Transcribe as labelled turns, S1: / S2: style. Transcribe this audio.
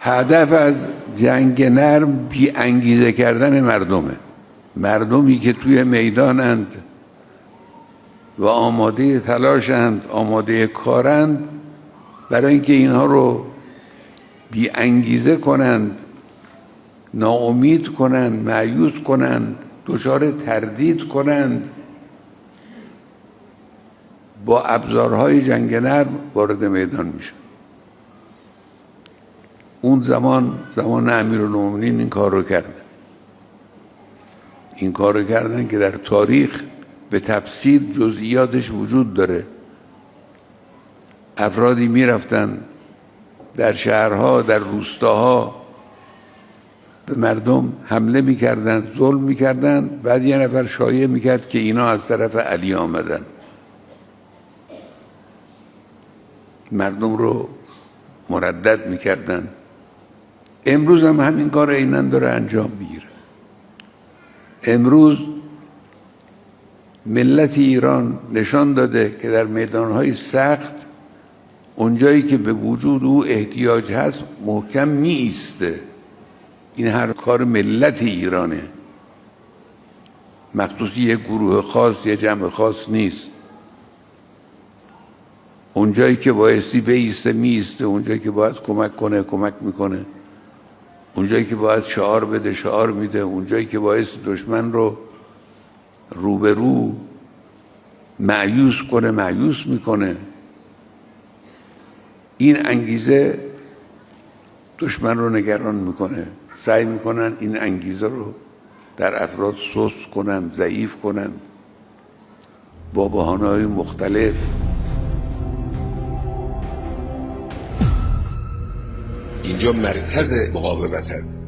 S1: هدف از جنگ نرم بی انگیزه کردن مردمه. مردمی که توی میدانند و آماده تلاشند، آماده کارند، برای اینکه اینها رو بی انگیزه کنند، ناامید کنند، مایوس کنند، دچار تردید کنند، با ابزارهای جنگ نرم وارد میدان میشن. اون زمان امیرالمومنین این کار رو کردن. این کار رو کردن که در تاریخ به تفصیل جزئیاتش وجود داره. افرادی میرفتن در شهرها، در روستاها، به مردم حمله میکردن، ظلم میکردن. بعد یه نفر شایعه میکرد که اینا از طرف علی آمدن، مردم رو مردد میکردن. امروز هم همین کار عیناً داره انجام میگیره. امروز ملت ایران نشان داده که در میدانهای سخت، اونجایی که به وجود او احتیاج هست، محکم می ایسته. این هر کار ملت ایرانه، مخصوصی یک گروه خاص یا جمع خاص نیست. اونجایی که بایستی بیسته می ایسته، اونجایی که باید کمک کنه کمک میکنه، اونجایی که باید شعار بده شعار میده، اونجایی که بایستی دشمن رو روبرو مایوس کنه مایوس میکنه. این انگیزه دشمن رو نگران میکنه. سعی میکنن این انگیزه رو در افراد سست کنن، ضعیف کنن با بهانه‌های مختلف.
S2: اینجا مرکز مقاومت هست.